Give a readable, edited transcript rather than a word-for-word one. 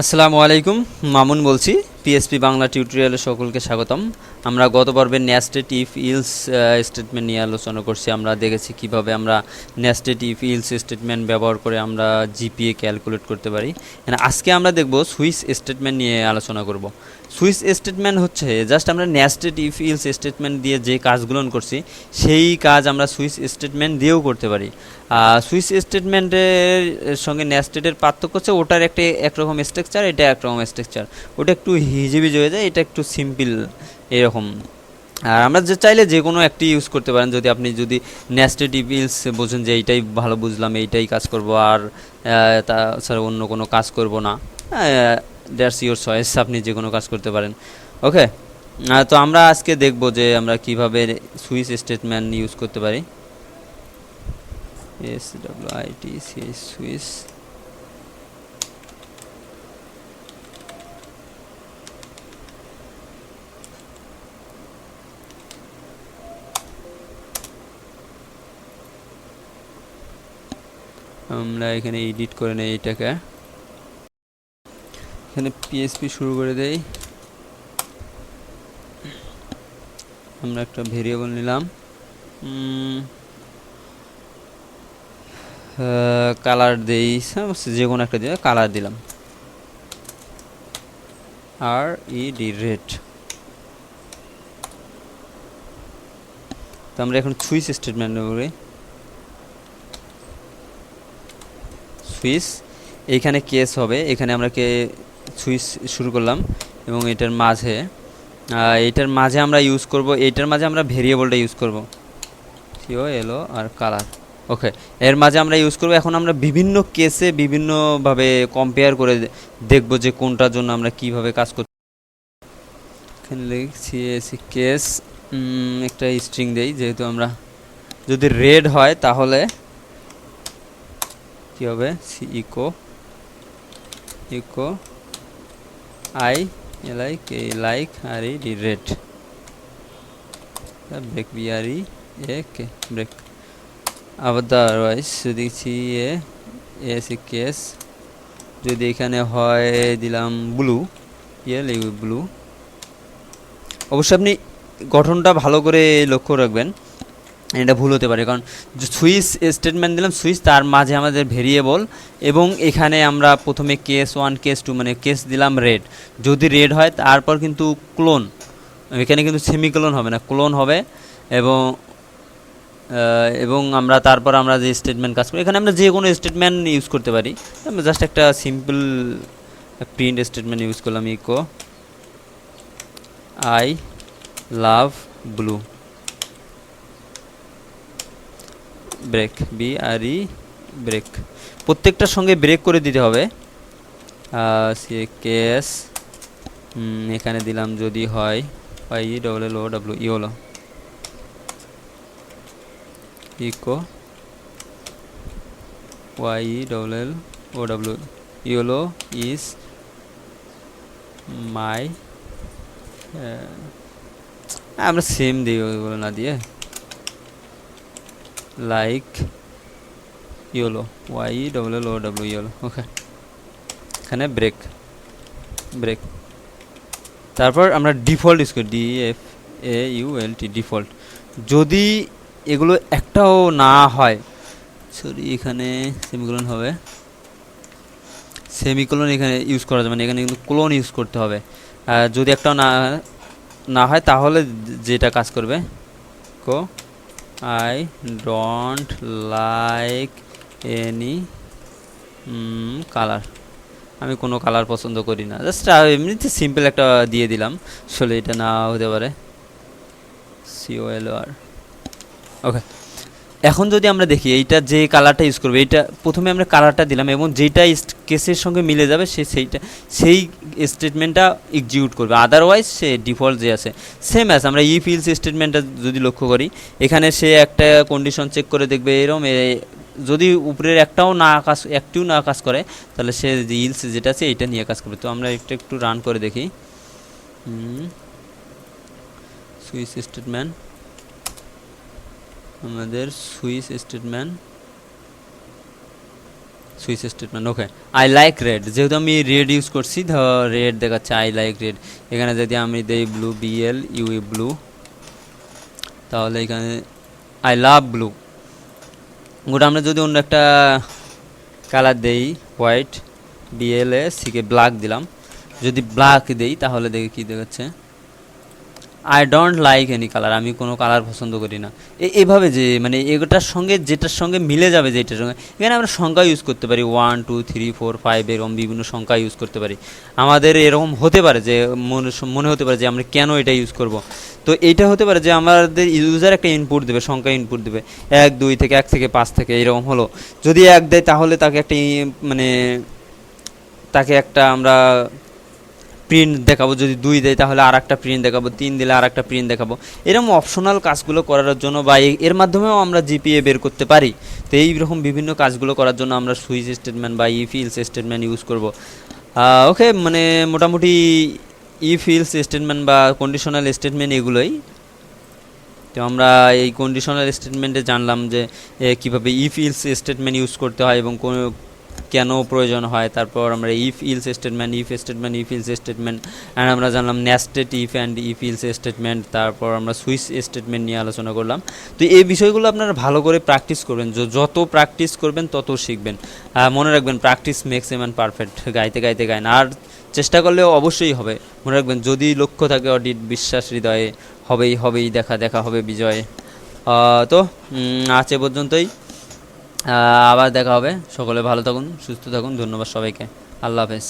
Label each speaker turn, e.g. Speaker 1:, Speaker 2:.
Speaker 1: আসসালামু আলাইকুম, মামুন বলছি। পিএসপি বাংলা টিউটোরিয়ালে সকলকে স্বাগতম। আমরা গত পর্বে নেস্টেড ইফ ইলস স্টেটমেন্ট নিয়ে আলোচনা করছি। আমরা দেখেছি কিভাবে আমরা নেস্টেড ইফ ইলস স্টেটমেন্ট ব্যবহার করে আমরা জিপিএ ক্যালকুলেট করতে পারি। আজকে আমরা দেখব সুইচ স্টেটমেন্ট নিয়ে আলোচনা করব। সুইচ স্টেটমেন্ট হচ্ছে জাস্ট আমরা নেস্টেড ইফ ইলস স্টেটমেন্ট দিয়ে যে কাজগুলো করছি সেই কাজ আমরা সুইচ স্টেটমেন্ট দিয়েও করতে পারি। সুইচ স্টেটমেন্টের সঙ্গে নেস্টেডের পার্থক্য হচ্ছে ওটার একরকম স্ট্রাকচার, এটা একরকম স্ট্রাকচার। ওটা একটু হিজিবিজি হয়ে যায়, এটা একটু সিম্পল এরকম। আর আমরা চাইলে যে কোনো একটি ইউজ করতে পারেন। যদি নেস্টেড ইফ ইলস বোঝেন যে এইটাই ভালো বুঝলাম, এইটাই কাজ করব আর তাছাড়া অন্য কোনো কাজ করব না, দ্যাটস ইউর চয়েস, আপনি যে কোনো কাজ করতে পারেন। ওকে, তো আমরা আজকে দেখব যে আমরা কিভাবে সুইচ স্টেটমেন্ট ইউজ করতে পারি। SWITCH switch. আমরা এখানে এডিট করে নেই এটাকে, এখানে পিএসপি শুরু করে দেই। আমরা একটা ভেরিয়েবল নিলাম, কালার দেই, যে কোনো একটা দিয়ে কালার দিলাম, আর ইডি রেড। তো আমরা এখন সুইচ স্টেটমেন্ট করি। সুইচ এইখানে কেস হবে, এখানে আমরা সুইচ শুরু করলাম এবং এটার মাঝে আমরা ইউজ করব, এটার মাঝে আমরা ভেরিয়েবলটা ইউজ করব, সিও এলো আর কালার। ওকে, এর মাঝে আমরা ইউজ করব। এখন আমরা বিভিন্ন কেসে বিভিন্নভাবে কম্পেয়ার করে দেখব যে কোনটার জন্য আমরা কিভাবে কাজ করতে। এখানে লিখছি কেস, একটা স্ট্রিং দেই, যেহেতু আমরা যদি রেড হয় তাহলে কি হবে, C echo I like R E D red, break B R E K break. Otherwise যদি কেস যদি এখানে হয় দিলাম ব্লু, ব্লু। অবশ্যই আপনি গঠনটা ভালো করে লক্ষ্য রাখবেন, এটা ভুল হতে পারে। কারণ সুইচ স্টেটমেন্ট দিলাম, সুইচ তার মাঝে আমাদের ভেরিয়েবল, এবং এখানে আমরা প্রথমে কেস 1 কেস 2 মানে কেস দিলাম রেড। যদি রেড হয় তারপর কিন্তু ক্লোন, এখানে কিন্তু সেমিকোলন হবে না, ক্লোন হবে। এবং তারপর আমরা যে স্টেটমেন্ট কাজ করি, এখানে আমরা যে কোনো স্টেটমেন্ট ইউজ করতে পারি। আমরা জাস্ট একটা সিম্পল প্রিন্ট স্টেটমেন্ট ইউজ করলাম, echo I love blue, break B R E break. প্রত্যেকটার সঙ্গে ব্রেক করে দিতে হবে। কেস এখানে দিলাম যদি হয় IELLOWE হলো echo YELLOW yellow is my, আমরা সেম দিই ওইগুলো না দিয়ে, like yellow YELLOW yellow. Okay, এখানে ব্রেক। তারপর আমরা ডিফল্ট ইউজ করি, DEFAULT ডিফল্ট। যদি এগুলো একটাও না হয়, সরি এখানে সেমিকোলন হবে, সেমিকোলন এখানে ইউজ করা যাবে না, এখানে কিন্তু কোলন ইউজ করতে হবে। যদি একটাও না হয় তাহলে যেটা কাজ করবে, I don't like any colour, আমি কোনো কালার পছন্দ করি না, জাস্ট এমনিতে সিম্পল একটা দিয়ে দিলাম, আসলে এটা না হতে পারে, COLOR। ওকে, এখন যদি আমরা দেখি এইটা যে কালারটা ইউজ করবে, এইটা প্রথমে আমরা কালারটা দিলাম এবং যেটা কেসের সঙ্গে মিলে যাবে সেই স্টেটমেন্টটা এক্সিকিউট করবে, আদারওয়াইজ সে ডিফল্ট যে আছে সেম আছে। আমরা ইফ ইলস স্টেটমেন্টটা যদি লক্ষ্য করি, এখানে সে একটা কন্ডিশন চেক করে দেখবে এরকম, যদি উপরের একটিও না কাজ করে তাহলে সে ইলস যেটা আছে এইটা নিয়ে কাজ করবে। তো আমরা একটু রান করে দেখি। সুইচ স্টেটমেন্ট, আমাদের switch statement switch statement okay. I like red, যেহেতু আমি রেড ইউজ করছি রেড দেখাচ্ছে আই লাইক রেড। এখানে যদি আমি দেই ব্লু, BLUE ব্লু, তাহলে এখানে আই লাভ ব্লু। ওটা আমরা যদি অন্য একটা কালার দেই হোয়াইট, BLACK ব্ল্যাক দিলাম, যদি ব্ল্যাক দেই তাহলে দেখি কী দেখাচ্ছে, I don't like any colour, আমি কোনো কালার পছন্দ করি না। এভাবে যে মানে এটার সঙ্গে যেটার সঙ্গে মিলে যাবে, যেটার সঙ্গে এখানে আমরা সংখ্যা ইউজ করতে পারি 1 2 3 4 5 এরকম বিভিন্ন সংখ্যা ইউজ করতে পারি। আমাদের এরকম হতে পারে যে মনে হতে পারে যে আমরা কেন এটা ইউজ করব। তো এইটা হতে পারে যে আমাদের ইউজার একটা ইনপুট দেবে, সংখ্যা ইনপুট দেবে 1 2 থেকে 1 থেকে 5 থেকে এরকম হলো। যদি 1 দেয় তাহলে তাকে একটা মানে তাকে একটা আমরা প্রিন্ট দেখাবো, যদি 2 দেয় তাহলে আর একটা প্রিন্ট দেখাবো, 3 দিলে আর একটা প্রিন্ট দেখাবো। এরকম অপশনাল কাজগুলো করার জন্য বা এর মাধ্যমেও আমরা জিপিএ বের করতে পারি। তো এইরকম বিভিন্ন কাজগুলো করার জন্য আমরা সুইচ স্টেটমেন্ট বা ইফ ইলস স্টেটমেন্ট ইউজ করব। ওকে, মানে মোটামুটি ইফ ইলস স্টেটমেন্ট বা কন্ডিশনাল স্টেটমেন্ট এগুলোই। তো আমরা এই কন্ডিশনাল স্টেটমেন্টে জানলাম যে কীভাবে ইফ ইলস স্টেটমেন্ট ইউজ করতে হয় এবং কেন প্রয়োজন হয়। তারপর আমরা if else statement, if statement, if else statement, and আমরা জানলাম nested if and if else statement. তারপর আমরা সুইচ স্টেটমেন্ট নিয়ে আলোচনা করলাম। তো এই বিষয়গুলো আপনারা ভালো করে প্র্যাকটিস করবেন, যত প্র্যাকটিস করবেন তত শিখবেন। মনে রাখবেন practice makes a man perfect, গাইতে গাইতে গায় না। আর চেষ্টা করলেও অবশ্যই হবে। মনে রাখবেন যদি লক্ষ্য থাকে অডিট, বিশ্বাস হৃদয়ে, হবেই হবেই, দেখা দেখা হবে বিজয়। তো আজ এ পর্যন্তই, আবার দেখা হবে। সকলে ভালো থাকুন, সুস্থ থাকুন। ধন্যবাদ সবাইকে। আল্লাহ হাফেজ।